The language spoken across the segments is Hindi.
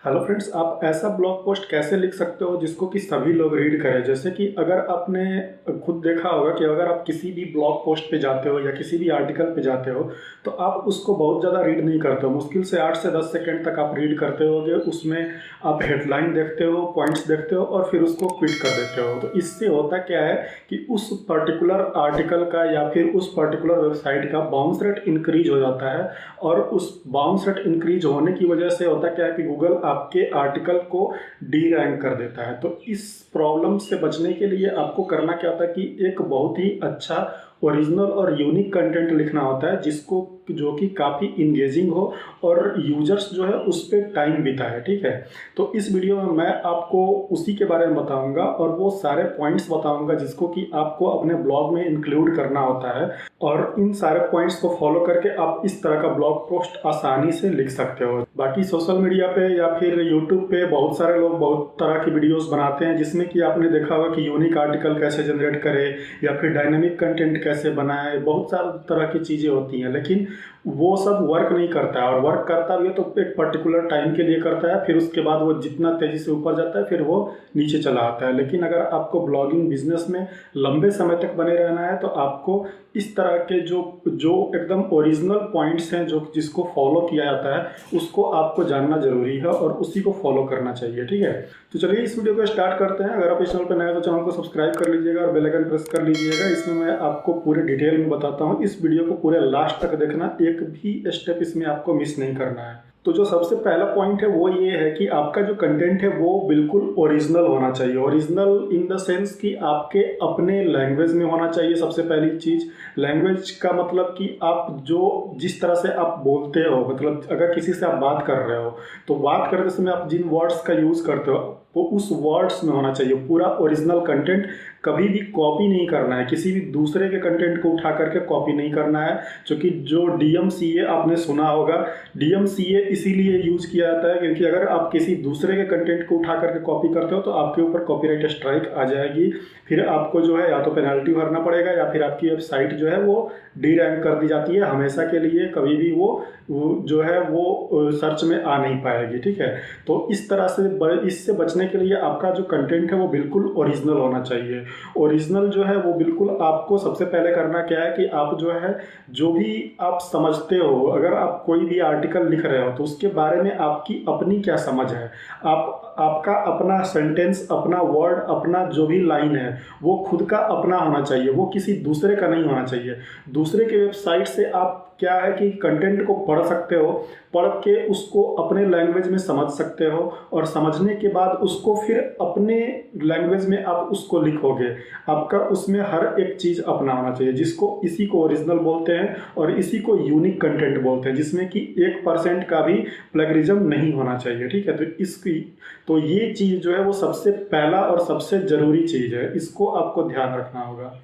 हेलो फ्रेंड्स, आप ऐसा ब्लॉग पोस्ट कैसे लिख सकते हो जिसको कि सभी लोग रीड करें। जैसे कि अगर आपने खुद देखा होगा कि अगर आप किसी भी ब्लॉग पोस्ट पे जाते हो या किसी भी आर्टिकल पे जाते हो तो आप उसको बहुत ज़्यादा रीड नहीं करते हो। मुश्किल से 8 से 10 सेकंड तक आप रीड करते होगे। उसमें आप हेडलाइन देखते हो, पॉइंट्स देखते हो और फिर उसको क्विट कर देते हो। तो इससे होता क्या है कि उस पर्टिकुलर आर्टिकल का या फिर उस पर्टिकुलर वेबसाइट का बाउंस रेट इंक्रीज हो जाता है। और उस बाउंस रेट इंक्रीज होने की वजह से होता क्या है कि गूगल आपके आर्टिकल को डी रैंक कर देता है। तो इस प्रॉब्लम से बचने के लिए आपको करना क्या होता है कि एक बहुत ही अच्छा ओरिजिनल और यूनिक कंटेंट लिखना होता है जिसको जो कि काफ़ी इंगेजिंग हो और यूजर्स जो है उस पर टाइम बिताए। ठीक है, तो इस वीडियो में मैं आपको उसी के बारे में बताऊंगा और वो सारे पॉइंट्स बताऊंगा जिसको कि आपको अपने ब्लॉग में इंक्लूड करना होता है। और इन सारे पॉइंट्स को फॉलो करके आप इस तरह का ब्लॉग पोस्ट आसानी से लिख सकते हो। बाकी सोशल मीडिया पे या फिर यूट्यूब पे बहुत सारे लोग बहुत तरह की वीडियोस बनाते हैं जिसमें कि आपने देखा होगा कि यूनिक आर्टिकल कैसे जनरेट करें या फिर डायनेमिक कंटेंट कैसे बनाए। बहुत सारी तरह की चीज़ें होती हैं, लेकिन वो सब वर्क नहीं करता है। और वर्क करता भी है तो एक पर्टिकुलर टाइम के लिए करता है, फिर उसके बाद वो जितना तेज़ी से ऊपर जाता है फिर वो नीचे चला आता है। लेकिन अगर आपको ब्लॉगिंग बिजनेस में लंबे समय तक बने रहना है तो आपको इस तरह के जो जो एकदम ओरिजिनल पॉइंट्स हैं जो जिसको फॉलो किया जाता है उसको आपको जानना जरूरी है और उसी को फॉलो करना चाहिए। ठीक है, तो चलिए इस वीडियो को स्टार्ट करते हैं। अगर आप इस चैनल पर नए हैं तो चैनल को सब्सक्राइब कर लीजिएगा और बेल आइकन प्रेस कर लीजिएगा। इसमें मैं आपको पूरे डिटेल में बताता हूँ। इस वीडियो को पूरे लास्ट तक देखना, एक भी स्टेप इसमें आपको मिस नहीं करना है। तो जो सबसे पहला पॉइंट है वो ये है कि आपका जो कंटेंट है वो बिल्कुल ओरिजिनल होना चाहिए। ओरिजिनल इन द सेंस कि आपके अपने लैंग्वेज में होना चाहिए। सबसे पहली चीज़, लैंग्वेज का मतलब कि आप जो जिस तरह से आप बोलते हो, मतलब अगर किसी से आप बात कर रहे हो तो बात करते समय आप जिन वर्ड्स का यूज़ करते हो वो उस वर्ड्स में होना चाहिए। पूरा ओरिजिनल कंटेंट कभी भी कॉपी नहीं करना है, किसी भी दूसरे के कंटेंट को उठा करके कॉपी नहीं करना है। क्योंकि जो DMCA आपने सुना होगा, DMCA इसीलिए यूज किया जाता है क्योंकि अगर आप किसी दूसरे के कंटेंट को उठा करके कॉपी करते हो तो आपके ऊपर कॉपीराइट स्ट्राइक आ जाएगी। फिर आपको जो है या तो पेनल्टी भरना पड़ेगा या फिर आपकी वेबसाइट जो है वो डी रैंक कर दी जाती है हमेशा के लिए। कभी भी वो जो है वो सर्च में आ नहीं पाएगी। ठीक है, तो इस तरह से इससे बचने के लिए आपका जो कंटेंट है वो बिल्कुल ओरिजिनल होना चाहिए। ओरिजिनल जो है वो बिल्कुल आपको सबसे पहले करना क्या है कि आप जो है जो भी आप समझते हो, अगर आप कोई भी आर्टिकल लिख रहे हो तो उसके बारे में आपकी अपनी क्या समझ है। आपका अपना सेंटेंस, अपना वर्ड, अपना जो भी लाइन है वो खुद का अपना होना चाहिए, वो किसी दूसरे का नहीं होना चाहिए। दूसरे के वेबसाइट से आप क्या है कि कंटेंट को पढ़ सकते हो, पढ़ के उसको अपने लैंग्वेज में समझ सकते हो और समझने के बाद उसको फिर अपने लैंग्वेज में आप उसको लिखोगे। आपका उसमें हर एक चीज़ अपना होना चाहिए, जिसको इसी को ओरिजिनल बोलते हैं और इसी को यूनिक कंटेंट बोलते हैं, जिसमें कि 1% का भी प्लेगरिज्म नहीं होना चाहिए। ठीक है, तो ये चीज़ जो है वो सबसे पहला और सबसे ज़रूरी चीज़ है, इसको आपको ध्यान रखना होगा।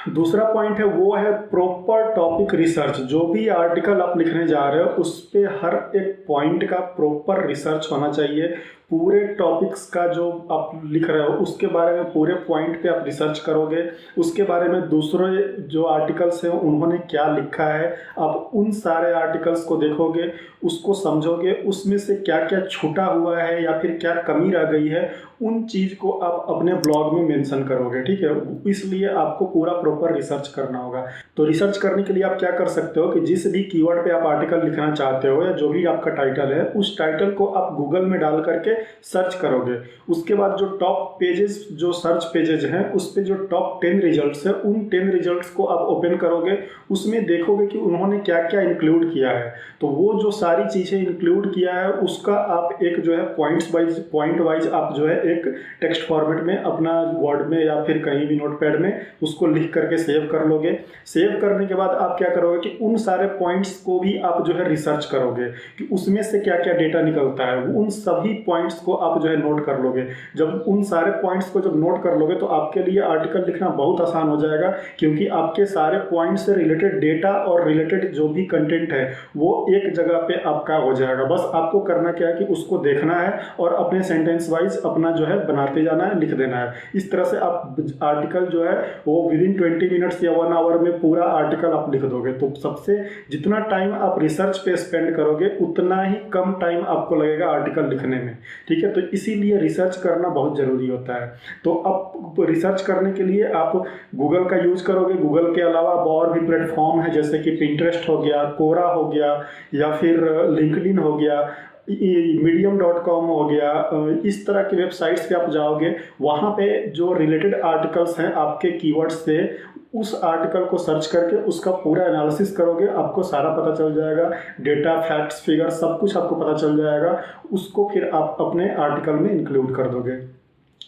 दूसरा पॉइंट है वो है प्रॉपर टॉपिक रिसर्च। जो भी आर्टिकल आप लिखने जा रहे हो उस पे हर एक पॉइंट का प्रॉपर रिसर्च होना चाहिए। पूरे टॉपिक्स का जो आप लिख रहे हो उसके बारे में पूरे पॉइंट पे आप रिसर्च करोगे। उसके बारे में दूसरे जो आर्टिकल्स हैं उन्होंने क्या लिखा है, आप उन सारे आर्टिकल्स को देखोगे, उसको समझोगे, उसमें से क्या क्या छूटा हुआ है या फिर क्या कमी रह गई है, उन चीज़ को आप अपने ब्लॉग में मेंशन करोगे। ठीक है, इसलिए आपको पूरा प्रॉपर रिसर्च करना होगा। तो रिसर्च करने के लिए आप क्या कर सकते हो कि जिस भी कीवर्ड पे आप आर्टिकल लिखना चाहते हो या जो भी आपका टाइटल है उस टाइटल को आप गूगल में डाल करके सर्च करोगे। उसके बाद जो टॉप पेजेस, जो सर्च पेजेज हैं उस पे जो टॉप 10 रिजल्ट्स है उन 10 रिजल्ट्स को आप ओपन करोगे। उसमें देखोगे कि उन्होंने क्या क्या इंक्लूड किया है। तो वो जो सारी चीज़ें इंक्लूड किया है उसका आप एक जो है पॉइंट वाइज आप जो है एक टेक्स्ट फॉर्मेट में अपना वर्ड में या फिर कहीं भी नोटपैड में उसको लिख करके सेव कर लोगे। सेव करने के बाद आप क्या करोगे कि उन सारे पॉइंट्स को भी आप जो है रिसर्च करोगे कि उसमें से क्या क्या डेटा निकलता है। उन सभी पॉइंट्स पॉइंट्स को आप जो है नोट कर लोगे। जब उन सारे पॉइंट्स को जब नोट कर लोगे तो आपके लिए आर्टिकल लिखना बहुत आसान हो जाएगा, क्योंकि आपके सारे पॉइंट्स से रिलेटेड डेटा और रिलेटेड जो भी कंटेंट है वो एक जगह पे आपका हो जाएगा। बस आपको करना क्या है कि उसको देखना है और अपने सेंटेंस वाइज अपना जो है बनाते जाना है, लिख देना है। इस तरह से आप आर्टिकल जो है वो विदिन 20 मिनट्स या 1 आवर में पूरा आर्टिकल आप लिख दोगे। तो सबसे जितना टाइम आप रिसर्च पे स्पेंड करोगे उतना ही कम टाइम आपको लगेगा आर्टिकल लिखने में, ठीक है। तो इसीलिए रिसर्च करना बहुत ज़रूरी होता है। तो अब रिसर्च करने के लिए आप गूगल का यूज करोगे। गूगल के अलावा और भी प्लेटफॉर्म है, जैसे कि पिंटरेस्ट हो गया, कोरा हो गया, या फिर लिंक्डइन हो गया, medium.com हो गया। इस तरह के वेबसाइट्स पे आप जाओगे, वहाँ पे जो रिलेटेड आर्टिकल्स हैं आपके कीवर्ड्स से, उस आर्टिकल को सर्च करके उसका पूरा एनालिसिस करोगे, आपको सारा पता चल जाएगा। डेटा, फैक्ट्स, फिगर सब कुछ आपको पता चल जाएगा। उसको फिर आप अपने आर्टिकल में इंक्लूड कर दोगे।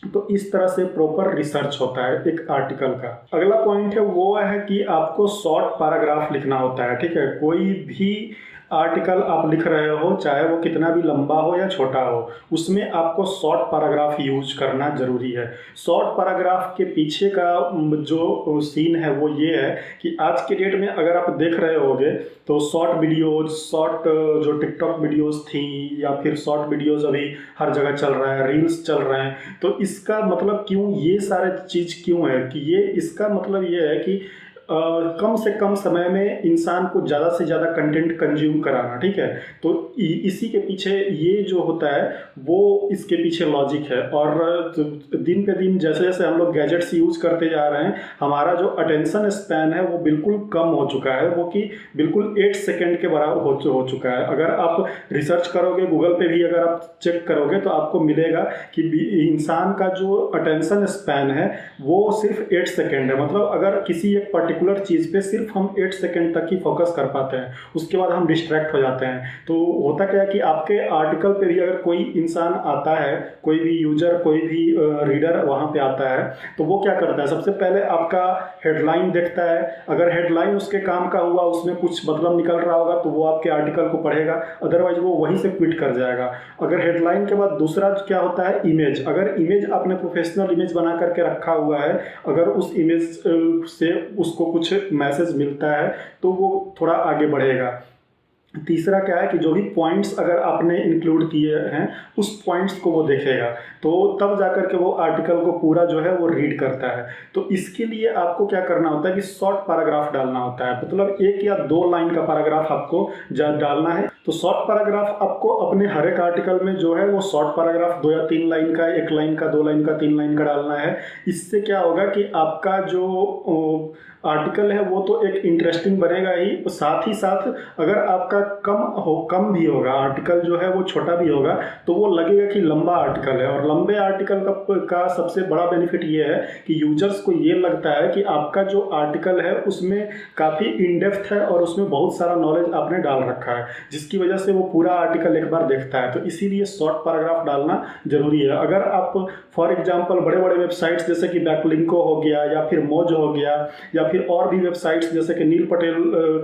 तो इस तरह से प्रॉपर रिसर्च होता है एक आर्टिकल का। अगला पॉइंट है वो है कि आपको शॉर्ट पैराग्राफ लिखना होता है, ठीक है। कोई भी आर्टिकल आप लिख रहे हो, चाहे वो कितना भी लंबा हो या छोटा हो, उसमें आपको शॉर्ट पैराग्राफ यूज करना ज़रूरी है। शॉर्ट पैराग्राफ के पीछे का जो सीन है वो ये है कि आज के डेट में अगर आप देख रहे होगे तो शॉर्ट वीडियोज, शॉर्ट जो टिकटॉक वीडियोज थी, या फिर शॉर्ट वीडियोज अभी हर जगह चल रहा है, रील्स चल रहे हैं। तो इसका मतलब क्यों, ये सारे चीज़ क्यों है कि ये, इसका मतलब ये है कि कम से कम समय में इंसान को ज़्यादा से ज़्यादा कंटेंट कंज्यूम कराना, ठीक है। तो इसी के पीछे ये जो होता है वो इसके पीछे लॉजिक है। और दिन पे दिन जैसे जैसे हम लोग गैजेट्स यूज करते जा रहे हैं, हमारा जो अटेंशन स्पैन है वो बिल्कुल कम हो चुका है, वो कि बिल्कुल 8 सेकेंड के बराबर हो चुका है। अगर आप रिसर्च करोगे, गूगल पे भी अगर आप चेक करोगे तो आपको मिलेगा कि इंसान का जो अटेंशन स्पैन है वो सिर्फ 8 सेकेंड है। मतलब अगर किसी एक पर्टिकुलर चीज़ पे सिर्फ हम 8 सेकेंड तक ही फोकस कर पाते हैं, उसके बाद हम डिस्ट्रैक्ट हो जाते हैं। तो होता क्या है कि आपके आर्टिकल पे भी अगर कोई इंसान आता है, कोई भी यूजर, कोई भी रीडर वहाँ पे आता है, तो वो क्या करता है, सबसे पहले आपका हेडलाइन देखता है। अगर हेडलाइन उसके काम का हुआ, उसमें कुछ मतलब निकल रहा होगा, तो वो आपके आर्टिकल को पढ़ेगा, अदरवाइज वो वहीं से क्विट कर जाएगा। अगर हेडलाइन के बाद दूसरा क्या होता है, इमेज। अगर इमेज आपने प्रोफेशनल इमेज बना करके रखा हुआ है, अगर उस इमेज से उसको कुछ मैसेज मिलता है तो वो थोड़ा आगे बढ़ेगा। तीसरा क्या है कि जो भी पॉइंट्स अगर आपने इंक्लूड किए हैं उस पॉइंट्स को वो देखेगा, तो तब जाकर के वो आर्टिकल को पूरा जो है वो रीड करता है। तो इसके लिए आपको क्या करना होता है कि शॉर्ट पैराग्राफ डालना होता है, मतलब 1 या 2 लाइन का पैराग्राफ आपको डालना है। तो शॉर्ट पैराग्राफ आपको अपने हर एक आर्टिकल में जो है वो शॉर्ट पैराग्राफ 2 या 3 लाइन का, 1 लाइन का, 2 लाइन का, 3 लाइन का डालना है। इससे क्या होगा कि आपका जो आर्टिकल है वो तो एक इंटरेस्टिंग बनेगा ही, साथ ही साथ अगर आपका कम भी होगा, आर्टिकल जो है वो छोटा भी होगा, तो वो लगेगा कि लंबा आर्टिकल है। और लंबे आर्टिकल का सबसे बड़ा बेनिफिट ये है कि यूजर्स को ये लगता है कि आपका जो आर्टिकल है उसमें काफ़ी इन डेप्थ है और उसमें बहुत सारा नॉलेज आपने डाल रखा है, जिसकी वजह से वो पूरा आर्टिकल एक बार देखता है। तो इसीलिए शॉर्ट पैराग्राफ डालना जरूरी है। अगर आप फॉर एग्जाम्पल बड़े बड़े वेबसाइट्स जैसे कि बैकलिंको हो गया, या फिर मौज हो गया, या फिर और भी वेबसाइट्स जैसे कि नील पटेल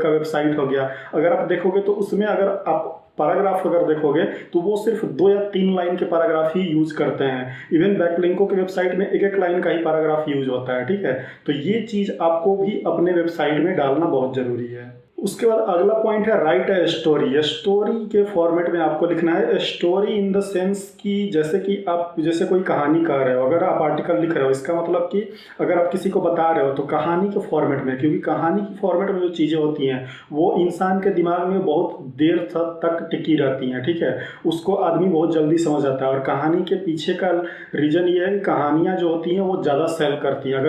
का वेबसाइट हो गया, अगर आप देखोगे तो उसमें अगर आप पैराग्राफ अगर देखोगे तो वो सिर्फ 2 या 3 लाइन के पैराग्राफ ही यूज करते हैं। इवन बैकलिंको के वेबसाइट में 1-1 लाइन का ही पैराग्राफ यूज होता है, ठीक है। तो ये चीज़ आपको भी अपने वेबसाइट में डालना बहुत ज़रूरी है। उसके बाद अगला पॉइंट है राइट ए स्टोरी। स्टोरी के फॉर्मेट में आपको लिखना है। स्टोरी इन द सेंस कि जैसे कोई कहानी कह रहे हो, अगर आप आर्टिकल लिख रहे हो, इसका मतलब कि अगर आप किसी को बता रहे हो तो कहानी के फॉर्मेट में, क्योंकि कहानी के फॉर्मेट में जो चीज़ें होती हैं वो इंसान के दिमाग में बहुत देर तक टिकी रहती हैं, ठीक है। उसको आदमी बहुत जल्दी समझ आता है। और कहानी के पीछे का रीज़न ये है कि कहानियाँ जो होती हैं वो ज़्यादा सेल करती हैं।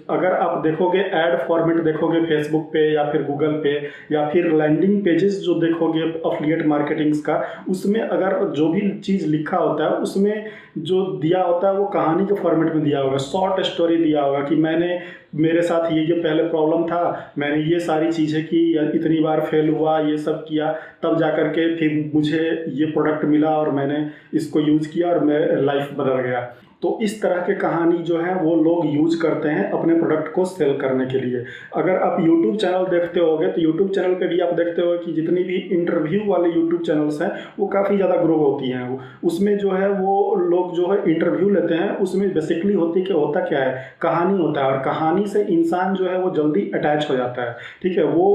अगर आप देखोगे ऐड फॉर्मेट देखोगे फेसबुक पे या फिर गूगल पे, या फिर लैंडिंग पेजेस जो देखोगे अफिलिएट मार्केटिंग्स का, उसमें अगर जो भी चीज़ लिखा होता है उसमें जो दिया होता है वो कहानी के फॉर्मेट में दिया होगा, शॉर्ट स्टोरी दिया होगा कि मैंने मेरे साथ ये पहले प्रॉब्लम था, मैंने ये सारी चीज़ें की, इतनी बार फेल हुआ, ये सब किया, तब जा कर के फिर मुझे ये प्रोडक्ट मिला और मैंने इसको यूज़ किया और मेरा लाइफ बदल गया। तो इस तरह के कहानी जो है वो लोग यूज करते हैं अपने प्रोडक्ट को सेल करने के लिए। अगर आप यूट्यूब चैनल देखते होगे तो यूट्यूब चैनल पे भी आप देखते हो कि जितनी भी इंटरव्यू वाले यूट्यूब चैनल्स हैं वो काफ़ी ज़्यादा ग्रो होती हैं। उसमें जो है वो लोग जो है इंटरव्यू लेते हैं, उसमें बेसिकली होता क्या है, कहानी होता है, और कहानी से इंसान जो है वो जल्दी अटैच हो जाता है। ठीक है, वो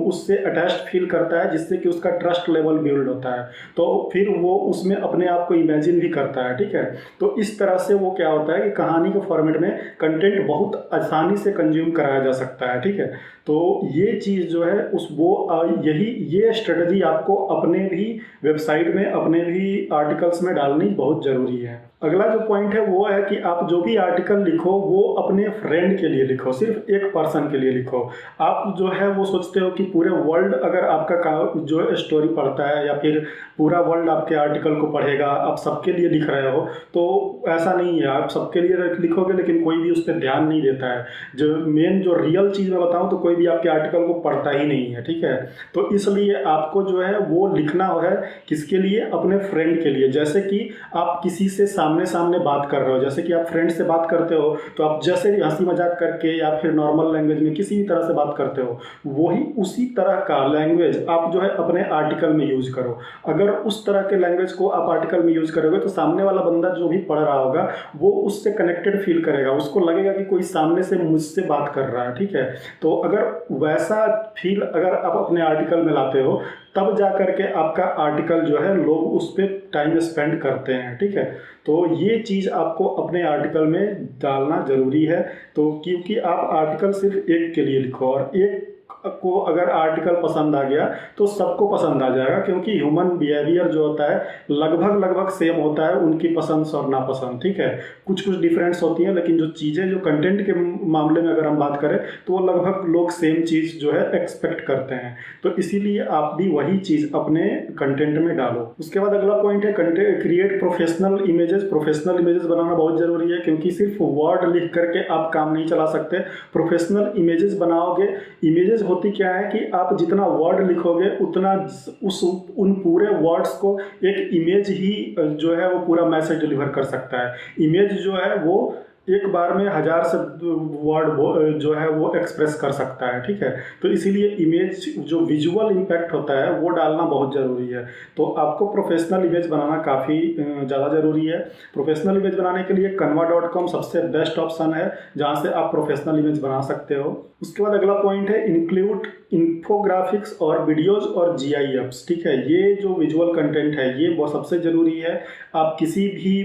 उससे अटैच्ड फील करता है, जिससे कि उसका ट्रस्ट लेवल बिल्ड होता है, तो फिर वो उसमें अपने आप को इमेजिन भी करता है। ठीक है, तो इस तरह से वो क्या होता है कि कहानी के फॉर्मेट में कंटेंट बहुत आसानी से कंज्यूम कराया जा सकता है। ठीक है, तो ये चीज़ जो है ये स्ट्रेटजी आपको अपने भी वेबसाइट में, अपने भी आर्टिकल्स में डालनी बहुत ज़रूरी है। अगला जो पॉइंट है वो है कि आप जो भी आर्टिकल लिखो वो अपने फ्रेंड के लिए लिखो, सिर्फ एक पर्सन के लिए लिखो। आप जो है वो सोचते हो कि पूरे वर्ल्ड अगर आपका जो स्टोरी पढ़ता है या फिर पूरा वर्ल्ड आपके आर्टिकल को पढ़ेगा, आप सबके लिए लिख रहे हो, तो ऐसा नहीं है। आप सबके लिए लिखोगे लेकिन कोई भी उस पर ध्यान नहीं देता है। जो रियल चीज़ मैं बताऊँ तो कोई भी आपके आर्टिकल को पढ़ता ही नहीं है। ठीक है, तो इसलिए आपको जो है वो लिखना है किसके लिए, अपने फ्रेंड के लिए। जैसे कि आप किसी से सामने सामने बात कर रहे हो, जैसे कि आप फ्रेंड से बात करते हो तो आप जैसे हंसी मजाक करके या फिर नॉर्मल लैंग्वेज में किसी भी तरह से बात करते हो, वही उसी तरह का लैंग्वेज आप जो है अपने आर्टिकल में यूज करो। अगर उस तरह के लैंग्वेज को आप आर्टिकल में यूज करोगे तो सामने वाला बंदा जो भी पढ़ रहा होगा वो उससे कनेक्टेड फील करेगा, उसको लगेगा कि कोई सामने से मुझसे बात कर रहा है। ठीक है, तो अगर वैसा फील अगर आप अपने आर्टिकल में लाते हो तब जा करके आपका आर्टिकल जो है लोग उस पर टाइम स्पेंड करते हैं। ठीक है, तो ये चीज़ आपको अपने आर्टिकल में डालना ज़रूरी है। तो क्योंकि आप आर्टिकल सिर्फ एक के लिए लिखो, और एक को अगर आर्टिकल पसंद आ गया तो सबको पसंद आ जाएगा, क्योंकि ह्यूमन बिहेवियर जो होता है लगभग सेम होता है, उनकी पसंद और नापसंद। ठीक है, कुछ डिफरेंस होती हैं, लेकिन जो चीज़ें जो कंटेंट के मामले में अगर हम बात करें तो वो लगभग लोग सेम चीज़ जो है एक्सपेक्ट करते हैं। तो इसीलिए आप भी वही चीज़ अपने कंटेंट में डालो। उसके बाद अगला पॉइंट है create professional images. Professional images बनाना बहुत ज़रूरी है, क्योंकि सिर्फ वर्ड लिख करके आप काम नहीं चला सकते। प्रोफेशनल इमेजेस बनाओगे, इमेजेस होती क्या है कि आप जितना वर्ड लिखोगे उतना उन पूरे वर्ड्स को एक इमेज ही जो है वो पूरा मैसेज डिलीवर कर सकता है। इमेज जो है वो एक बार में 1000 से वर्ड जो है वो एक्सप्रेस कर सकता है। ठीक है, तो इसीलिए इमेज जो विजुअल इम्पैक्ट होता है वो डालना बहुत ज़रूरी है। तो आपको प्रोफेशनल इमेज बनाना काफ़ी ज़्यादा ज़रूरी है। प्रोफेशनल इमेज बनाने के लिए canva.com सबसे बेस्ट ऑप्शन है, जहाँ से आप प्रोफेशनल इमेज बना सकते हो। उसके बाद अगला पॉइंट है इंक्लूड इन्फोग्राफिक्स और वीडियोज़ और GIFs। ठीक है, ये जो विजुअल कंटेंट है ये बहुत सबसे ज़रूरी है। आप किसी भी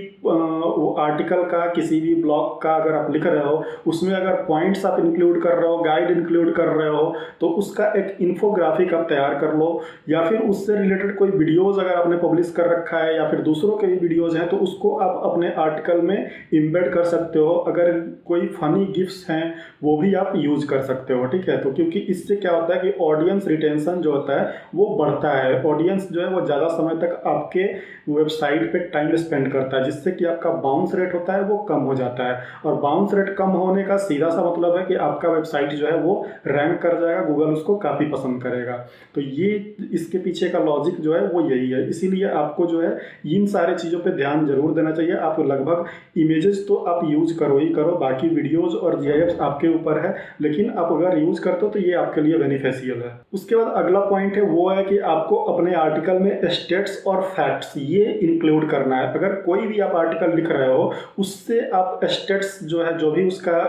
आर्टिकल का, किसी भी ब्लॉग का अगर आप लिख रहे हो, उसमें अगर पॉइंट्स आप इंक्लूड कर रहे हो, गाइड इंक्लूड कर रहे हो, तो उसका एक इन्फोग्राफिक आप तैयार कर लो, या फिर उससे रिलेटेड कोई वीडियोज़ अगर आपने पब्लिश कर रखा है या फिर दूसरों के भी वीडियोज़ हैं तो उसको आप अपने आर्टिकल में इम्बेड कर सकते हो। अगर कोई फनी गिफ्ट्स हैं वो भी आप यूज़ कर सकते हो। ठीक है, तो क्योंकि इससे क्या होता है कि ऑडियंस रिटेंशन जो होता है वो बढ़ता है। ऑडियंस जो है वो ज़्यादा समय तक आपके वेबसाइट पे टाइम स्पेंड करता है, जिससे कि आपका बाउंस रेट होता है वो कम हो जाता है। और बाउंस रेट कम होने का सीधा सा मतलब है कि आपका वेबसाइट जो है वो रैंक कर जाएगा, गूगल उसको काफ़ी पसंद करेगा। तो ये इसके पीछे का लॉजिक जो है वो यही है। इसीलिए आपको जो है इन सारे चीज़ों पे ध्यान जरूर देना चाहिए। आप लगभग इमेजेस तो आप यूज करो ही करो, बाकी वीडियोज़ और GIFs आपके ऊपर है, लेकिन आप अगर यूज करते हो तो ये आपके लिए बेनिफिशियल है। उसके बाद अगला पॉइंट है वो है कि आपको अपने आर्टिकल में स्टेट्स और फैक्ट्स ये इंक्लूड करना है। अगर कोई भी आप आर्टिकल लिख रहे हो उससे आप स्टेट्स जो है, जो भी उसका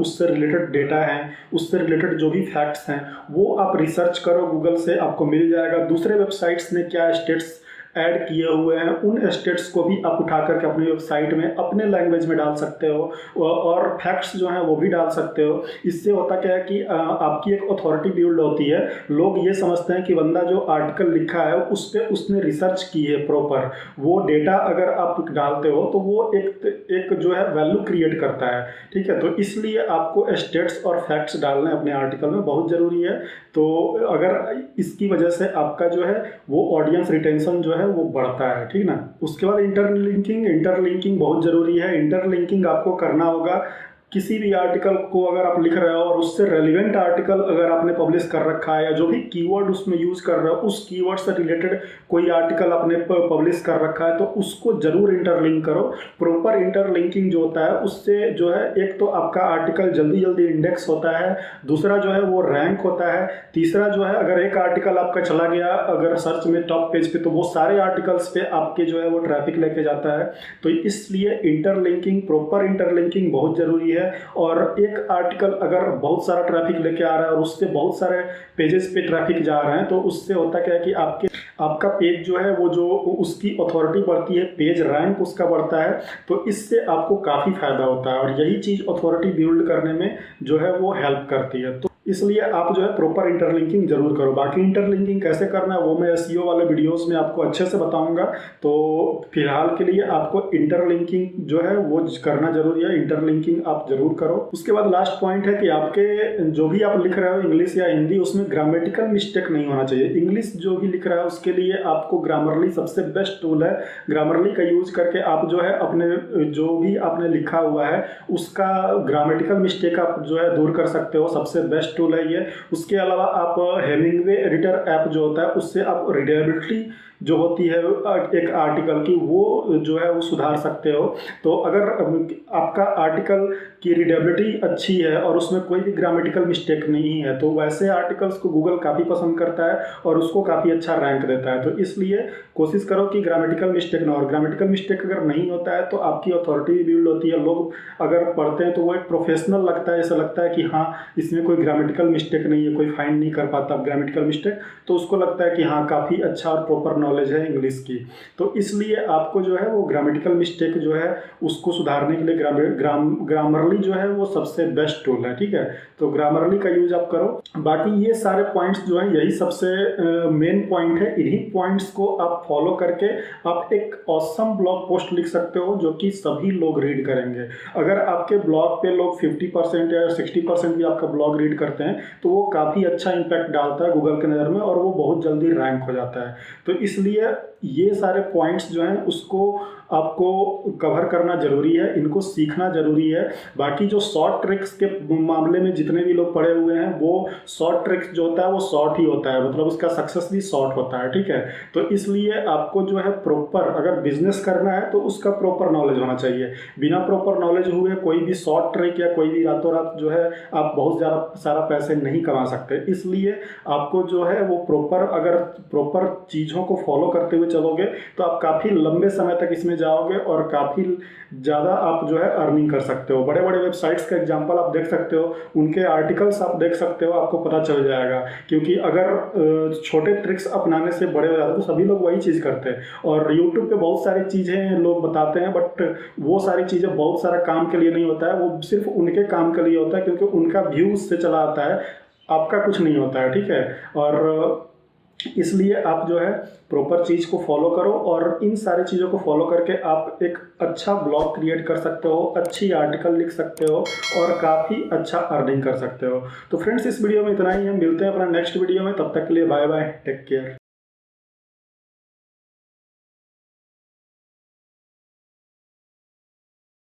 उससे रिलेटेड डेटा है, उससे रिलेटेड जो भी फैक्ट्स हैं वो आप रिसर्च करो, गूगल से आपको मिल जाएगा। दूसरे वेबसाइट्स ने क्या स्टेट्स ऐड किए हुए हैं उन स्टेट्स को भी आप उठा करके अपनी वेबसाइट में अपने लैंग्वेज में डाल सकते हो, और फैक्ट्स जो हैं वो भी डाल सकते हो। इससे होता क्या है कि आपकी एक अथॉरिटी बिल्ड होती है। लोग ये समझते हैं कि बंदा जो आर्टिकल लिखा है उस पर उसने रिसर्च की है प्रॉपर। वो डेटा अगर आप डालते हो तो वो एक जो है वैल्यू क्रिएट करता है। ठीक है, तो इसलिए आपको स्टेट्स और फैक्ट्स डालने अपने आर्टिकल में बहुत ज़रूरी है। तो अगर इसकी वजह से आपका जो है वो ऑडियंस रिटेंशन जो है वो बढ़ता है। ठीक ना। उसके बाद इंटरलिंकिंग बहुत ज़रूरी है। इंटरलिंकिंग आपको करना होगा किसी भी आर्टिकल को अगर आप लिख रहे हो और उससे रेलिवेंट आर्टिकल अगर आपने पब्लिश कर रखा है या जो भी कीवर्ड उसमें यूज कर रहे हो उस कीवर्ड से रिलेटेड कोई आर्टिकल आपने पब्लिश कर रखा है तो उसको जरूर इंटरलिंक करो। प्रॉपर इंटरलिंकिंग जो होता है उससे जो है एक तो आपका आर्टिकल जल्दी जल्दी इंडेक्स होता है, दूसरा जो है वो रैंक होता है, तीसरा जो है अगर एक आर्टिकल आपका चला गया अगर सर्च में टॉप पेज पे तो वो सारे आर्टिकल्स पे आपके जो है वो ट्रैफिक लेके जाता है। तो इसलिए इंटरलिंकिंग, प्रॉपर इंटरलिंकिंग बहुत जरूरी है। और एक आर्टिकल अगर बहुत सारा ट्रैफिक लेके आ रहा है और उससे बहुत सारे पेजेस पे ट्रैफिक जा रहे हैं तो उससे होता क्या है कि आपका पेज जो है वो जो उसकी अथॉरिटी बढ़ती है, पेज रैंक उसका बढ़ता है, तो इससे आपको काफ़ी फायदा होता है और यही चीज़ अथॉरिटी बिल्ड करने में जो है वो हेल्प करती है। तो इसलिए आप जो है प्रॉपर इंटरलिंकिंग जरूर करो। बाकी इंटरलिंकिंग कैसे करना है वो मैं एसईओ वाले वीडियोस में आपको अच्छे से बताऊंगा। तो फिलहाल के लिए आपको इंटरलिंकिंग जो है वो करना जरूरी है, इंटरलिंकिंग आप जरूर करो। उसके बाद लास्ट पॉइंट है कि आपके जो भी आप लिख रहे हो इंग्लिश या हिंदी उसमें ग्रामेटिकल मिस्टेक नहीं होना चाहिए। इंग्लिश जो भी लिख रहा है उसके लिए आपको ग्रामरली सबसे बेस्ट टूल है। ग्रामरली का यूज करके आप जो है अपने जो भी आपने लिखा हुआ है उसका ग्रामेटिकल मिस्टेक आप जो है दूर कर सकते हो, सबसे बेस्ट टूल है ये। उसके अलावा आप हेमिंगवे एडिटर ऐप जो होता है उससे आप रीडेबिलिटी जो होती है एक आर्टिकल की वो जो है वो सुधार सकते हो। तो अगर आपका आर्टिकल की रीडेबिलिटी अच्छी है और उसमें कोई भी ग्रामेटिकल मिस्टेक नहीं है तो वैसे आर्टिकल्स को गूगल काफ़ी पसंद करता है और उसको काफ़ी अच्छा रैंक देता है। तो इसलिए कोशिश करो कि ग्रामेटिकल मिस्टेक ना हो। ग्रामेटिकल मिस्टेक अगर नहीं होता है तो आपकी अथॉरिटी भी बिल्ड होती है, लोग अगर पढ़ते हैं तो वो एक प्रोफेशनल लगता है, ऐसा लगता है कि हाँ इसमें कोई ग्रामेटिकल मिस्टेक नहीं है, कोई फाइंड नहीं कर पाता ग्रामेटिकल मिस्टेक, तो उसको लगता है कि हाँ काफ़ी अच्छा और प्रॉपर नॉलेज है इंग्लिश की। तो इसलिए आपको जो है वो ग्रामेटिकल मिस्टेक जो है उसको सुधारने के लिए ग्रामरली जो है वो सबसे बेस्ट टूल है। ठीक है, तो ग्रामरली का यूज आप करो। बाकी ये सारे पॉइंट्स जो हैं यही सबसे मेन पॉइंट है। इन्हीं पॉइंट्स को आप फॉलो करके आप एक ऑसम ब्लॉग पोस्ट लिख सकते हो जो कि सभी लोग रीड करेंगे। अगर आपके ब्लॉग पे लोग 50% या 60% भी आपका ब्लॉग रीड करते हैं तो वो काफ़ी अच्छा इम्पैक्ट डालता है गूगल के नज़र में और वो बहुत जल्दी रैंक हो जाता है। तो इसलिए ये सारे पॉइंट्स जो हैं उसको आपको कवर करना ज़रूरी है, इनको सीखना ज़रूरी है। बाकी जो शॉर्ट ट्रिक्स के मामले में जितने भी लोग पढ़े हुए हैं वो शॉर्ट ट्रिक्स जो होता है वो शॉर्ट ही होता है, मतलब उसका सक्सेस भी शॉर्ट होता है। ठीक है, तो इसलिए आपको जो है प्रॉपर अगर बिजनेस करना है तो उसका प्रॉपर नॉलेज होना चाहिए। बिना प्रॉपर नॉलेज हुए कोई भी शॉर्ट ट्रिक या कोई भी रातों रात जो है आप बहुत ज़्यादा सारा पैसे नहीं कमा सकते। इसलिए आपको जो है वो अगर प्रॉपर चीज़ों को फॉलो करते हुए चलोगे तो आप काफ़ी लंबे समय तक इसमें जाओगे और काफ़ी ज़्यादा आप जो है अर्निंग कर सकते हो। बड़े बड़े वेबसाइट्स का एग्जांपल आप देख सकते हो, उनके आर्टिकल्स आप देख सकते हो, आपको पता चल जाएगा। क्योंकि अगर छोटे ट्रिक्स अपनाने से बड़े हो जाते तो सभी लोग वही चीज़ करते हैं। और यूट्यूब पे बहुत सारी चीज़ें लोग बताते हैं बट वो सारी चीज़ें बहुत सारा काम के लिए नहीं होता है, वो सिर्फ उनके काम के लिए होता है क्योंकि उनका व्यू उससे चला आता है, आपका कुछ नहीं होता है। ठीक है, और इसलिए आप जो है प्रॉपर चीज़ को फॉलो करो और इन सारी चीज़ों को फॉलो करके आप एक अच्छा ब्लॉग क्रिएट कर सकते हो, अच्छी आर्टिकल लिख सकते हो और काफ़ी अच्छा अर्निंग कर सकते हो। तो फ्रेंड्स इस वीडियो में इतना ही है, मिलते हैं अपना नेक्स्ट वीडियो में, तब तक के लिए बाय बाय, टेक केयर।